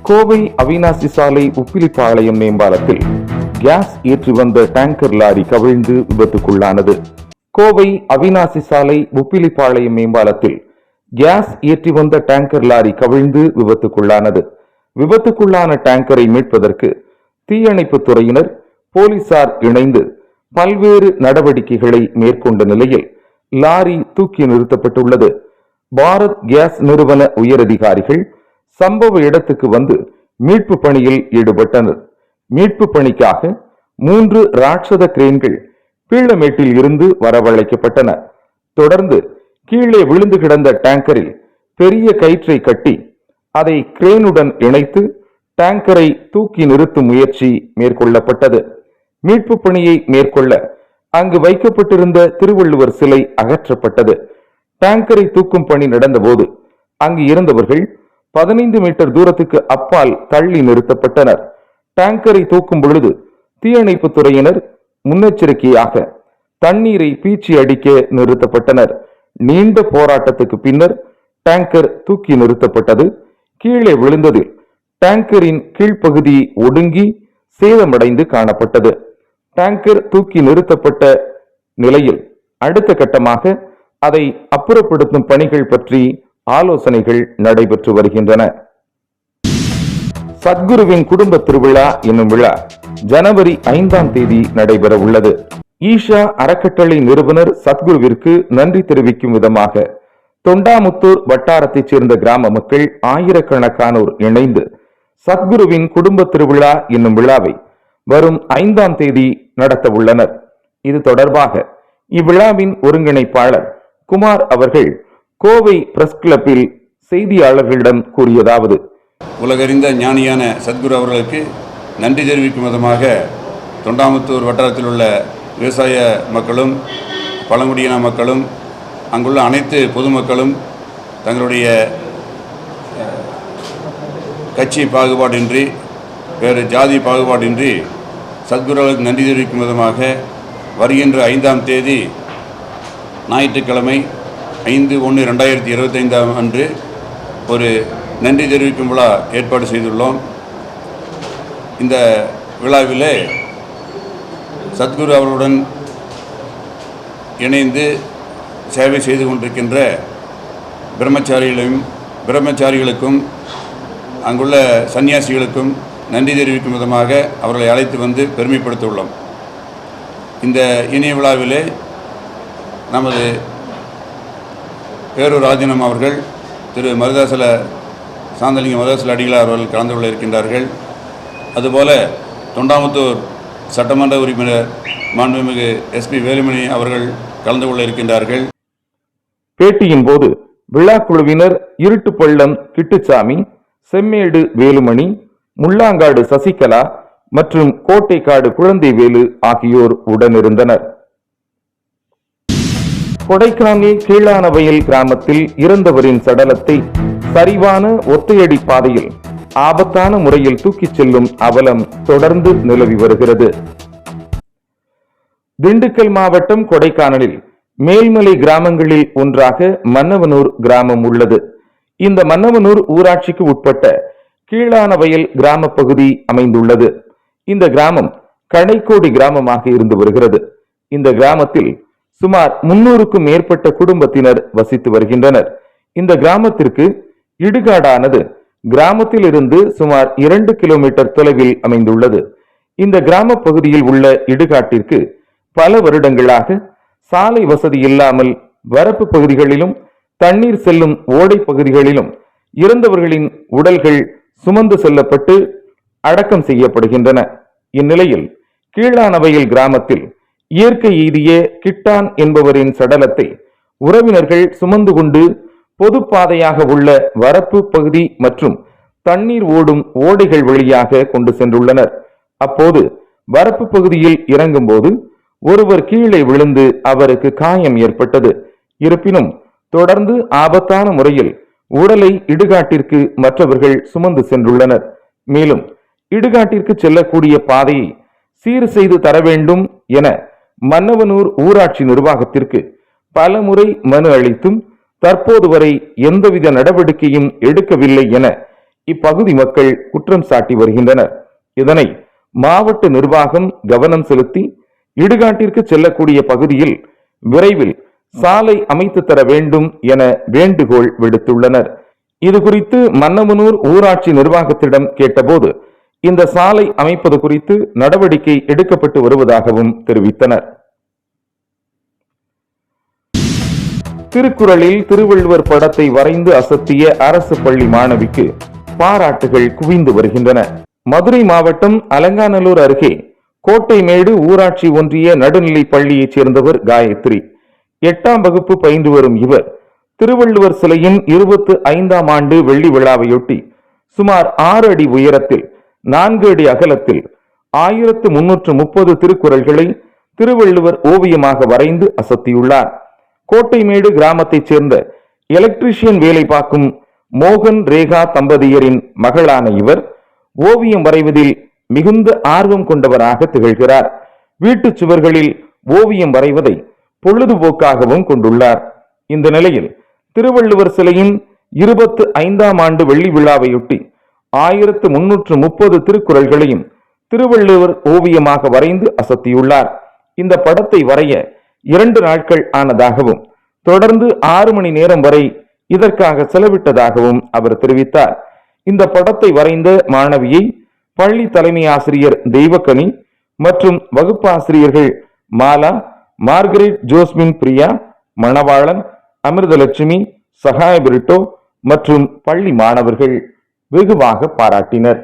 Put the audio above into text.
கோவை அவிநாசி சாலை உப்பிலிப்பாளையம் மேம்பாலத்தில் கேஸ் ஏற்றி வந்த டேங்கர் லாரி கவிழ்ந்து விபத்துக்குள்ளானது. கோவை அவிநாசி சாலை உப்பிலிப்பாளையம் மேம்பாலத்தில் கேஸ் ஏற்றி வந்த டேங்கர் லாரி கவிழ்ந்து விபத்துக்குள்ளானது. விபத்துக்குள்ளான டேங்கரை மீட்பதற்கு தீயணைப்பு துறையினர், போலீசார் இணைந்து பல்வேறு நடவடிக்கைகளை மேற்கொண்ட நிலையில் லாரி தூக்கி நிறுத்தப்பட்டுள்ளது. பாரத் கேஸ் நிறுவன உயரதிகாரிகள் சம்பவ இடத்துக்கு வந்து மீட்பு பணியில் ஈடுபட்டனர். மீட்பு பணிக்காக 3 ராட்சத கிரேன்கள் பீளமேட்டில் இருந்து வரவழைக்கப்பட்டன. தொடர்ந்து கீழே விழுந்து கிடந்த டேங்கரில் பெரிய கயிற்றை கட்டி அதை கிரேனுடன் இணைத்து டேங்கரை தூக்கி நிறுத்தும் முயற்சி மேற்கொள்ளப்பட்டது. மீட்பு பணியை மேற்கொள்ள அங்கு வைக்கப்பட்டிருந்த திருவள்ளுவர் சிலை அகற்றப்பட்டது. டேங்கரை தூக்கும் பணி நடந்தபோது அங்கு இருந்தவர்கள் 15 மீட்டர் தூரத்துக்கு அப்பால் தள்ளி நிறுத்தப்பட்டனர். டேங்கரை தூக்கும் பொழுது தீயணைப்பு துறையினர் முன்னெச்சரிக்கையாக தண்ணீரை பீச்சி அடிக்க நிறுத்தப்பட்டனர். நீண்ட போராட்டத்துக்கு பின்னர் டேங்கர் தூக்கி நிறுத்தப்பட்டது. கீழே விழுந்ததில் டேங்கரின் கீழ்ப்பகுதி ஒடுங்கி சேதமடைந்து காணப்பட்டது. டேங்கர் தூக்கி நிறுத்தப்பட்ட நிலையில் அடுத்த கட்டமாக அதை அப்புறப்படுத்தும் பணிகள் பற்றி ஆலோசனைகள் நடைபெற்று வருகின்றன. சத்குருவின் குடும்ப திருவிழா என்னும் விழா ஜனவரி 5ஆம் தேதி நடைபெற உள்ளது. ஈஷா அறக்கட்டளை நிறுவனர் சத்குருவிற்கு நன்றி தெரிவிக்கும் விதமாக தொண்டாமுத்தூர் வட்டாரத்தைச் சேர்ந்த கிராம மக்கள் ஆயிரக்கணக்கானோர் இணைந்து சத்குருவின் குடும்ப திருவிழா என்னும் விழாவை வரும் 5ஆம் தேதி நடத்த உள்ளனர். இது தொடர்பாக இவ்விழாவின் ஒருங்கிணைப்பாளர் குமார் அவர்கள் கோவை பிரஸ் கிளப்பில் செய்தியாளர்களிடம் கூறியதாவது: உலகறிந்த ஞானியான சத்குரு அவர்களுக்கு நன்றி தெரிவிக்கும் விதமாக தொண்டாமுத்தூர் வட்டாரத்தில் உள்ள விவசாய மக்களும் பழங்குடியின மக்களும் அங்குள்ள அனைத்து பொதுமக்களும் தங்களுடைய கட்சி பாகுபாடின்றி, வேறு ஜாதி பாகுபாடின்றி சத்குருவுக்கு நன்றி தெரிவிக்கும் விதமாக வருகின்ற 5ஆம் தேதி ஞாயிற்றுக்கிழமை 5/1/2025 அன்று ஒரு நன்றி தெரிவிக்கும் விழா ஏற்பாடு செய்துள்ளோம். இந்த விழாவிலே சத்குரு அவர்களுடன் இணைந்து சேவை செய்து கொண்டிருக்கின்ற பிரம்மச்சாரிகளுக்கும் அங்குள்ள சன்னியாசிகளுக்கும் நன்றி தெரிவிக்கும் விதமாக அவர்களை அழைத்து வந்து பெருமைப்படுத்த உள்ளோம். இந்த இனிய விழாவிலே நமது பேரூர் ராஜினம் அவர்கள், திரு மருதாசல சாந்தலிங்க மருதாசல அடிகளார் அவர்கள் கலந்து கொள்ள இருக்கின்றார்கள். அதுபோல தொண்டாமுத்தூர் சட்டமன்ற உறுப்பினர் மாண்புமிகு SP வேலுமணி அவர்கள் கலந்து கொள்ள இருக்கின்றார்கள். பேட்டியின் போது விழா குழுவினர் இருட்டுப்பள்ளம் கிட்டுச்சாமி, செம்மேடு வேலுமணி, முள்ளாங்காடு சசிகலா மற்றும் கோட்டைக்காடு குழந்தைவேலு ஆகியோர் உடனிருந்தனர். கொடைக்கானல் கீழானவயல் கிராமத்தில் இறந்தவரின் சடலத்தை சரிவான ஒத்தையடி பாதையில் ஆபத்தான முறையில் தூக்கிச் செல்லும் அவலம் தொடர்ந்து நிலவி வருகிறது. திண்டுக்கல் மாவட்டம் கொடைக்கானலில் மேல்மலை கிராமங்களில் ஒன்றாக மன்னவனூர் கிராமம் உள்ளது. இந்த மன்னவனூர் ஊராட்சிக்கு உட்பட்ட கீழானவயல் கிராம பகுதி அமைந்துள்ளது. இந்த கிராமம் கடைக்கோடி கிராமமாக இருந்து வருகிறது. இந்த கிராமத்தில் சுமார் 300க்கும் மேற்பட்ட குடும்பத்தினர் வசித்து வருகின்றனர். இந்த கிராமத்திற்கு இடுகாடானது கிராமத்தில் இருந்து சுமார் 2 கிலோமீட்டர் தொலைவில் அமைந்துள்ளது. இந்த கிராம பகுதியில் உள்ள இடுகாட்டிற்கு பல வருடங்களாக சாலை வசதி இல்லாமல் வரப்பு பகுதிகளிலும் தண்ணீர் செல்லும் ஓடை பகுதிகளிலும் இறந்தவர்களின் உடல்கள் சுமந்து செல்லப்பட்டு அடக்கம் செய்யப்படுகின்றன. இந்நிலையில் கீழானவயல் கிராமத்தில் இயற்கை எய்திய கிட்டான் என்பவரின் சடலத்தை உறவினர்கள் சுமந்து கொண்டு பொது பாதையாக உள்ள வரப்பு பகுதி மற்றும் தண்ணீர் ஓடும் ஓடைகள் வழியாக கொண்டு சென்றுள்ளனர். அப்போது வரப்பு பகுதியில் இறங்கும் போது ஒருவர் கீழே விழுந்து அவருக்கு காயம் ஏற்பட்டது. இருப்பினும் தொடர்ந்து ஆபத்தான முறையில் உடலை இடுகாட்டிற்கு மற்றவர்கள் சுமந்து சென்றுள்ளனர். மேலும் இடுகாட்டிற்கு செல்லக்கூடிய பாதையை சீர் செய்து தர வேண்டும் என மன்னவனூர் ஊராட்சி நிர்வாகத்திற்கு பல முறை மனு அளித்தும் தற்போது வரை எந்தவித நடவடிக்கையும் எடுக்கவில்லை என இப்பகுதி மக்கள் குற்றம் சாட்டி வருகின்றனர். இதனை மாவட்ட நிர்வாகம் கவனம் செலுத்தி இடுகாட்டிற்கு செல்லக்கூடிய பகுதியில் விரைவில் சாலை அமைத்து தர வேண்டும் என வேண்டுகோள் விடுத்துள்ளனர். இது குறித்து மன்னவனூர் ஊராட்சி நிர்வாகத்திடம் கேட்டபோது இந்த சாலை அமைப்பது குறித்து நடவடிக்கை எடுக்கப்பட்டு வருவதாகவும் தெரிவித்தனர். திருக்குறளில் திருவள்ளுவர் படத்தை வரைந்து அசத்திய அரசு பள்ளி மாணவிக்கு பாராட்டுகள் குவிந்து வருகின்றன. மதுரை மாவட்டம் அலங்காநல்லூர் அருகே கோட்டைமேடு ஊராட்சி ஒன்றிய நடுநிலை பள்ளியைச் சேர்ந்தவர் காயத்ரி. 8ஆம் வகுப்பு பயின்று வரும் இவர் திருவள்ளுவர் சிலையின் 25ஆம் ஆண்டு வெள்ளி விழாவையொட்டி சுமார் 6 அடி உயரத்தில் 4 அடி அகலத்தில் 1330 திருக்குறள்களை திருவள்ளுவர் ஓவியமாக வரைந்து அசத்தியுள்ளார். கோட்டைமேடு கிராமத்தைச் சேர்ந்த எலக்ட்ரீஷியன் வேலை பார்க்கும் மோகன் ரேகா தம்பதியரின் மகளான இவர் ஓவியம் வரைவதில் மிகுந்த ஆர்வம் கொண்டவராக திகழ்கிறார். வீட்டு சுவர்களில் ஓவியம் வரைவதை பொழுதுபோக்காகவும் கொண்டுள்ளார். இந்த நிலையில் திருவள்ளுவர் சிலையின் 25ஆம் ஆண்டு வெள்ளி விழாவையொட்டி 1330 திருக்குறள்களையும் திருவள்ளுவர் ஓவியமாக வரைந்து அசத்தியுள்ளார். இந்த படத்தை வரைய 2 நாட்கள் ஆனதாகவும் தொடர்ந்து 6 மணி நேரம் வரை இதற்காக செலவிட்டதாகவும் அவர் தெரிவித்தார். இந்த படத்தை வரைந்த மாணவியை பள்ளி தலைமை ஆசிரியர் தெய்வக்கனி மற்றும் வகுப்பாசிரியர்கள் மாலா, மார்கரெட், ஜோஸ்மின், பிரியா, மணவாளன், அமிர்தலட்சுமி, சகாய பிரிட்டோ மற்றும் பள்ளி மாணவர்கள் வெகுவாக பாராட்டினர்.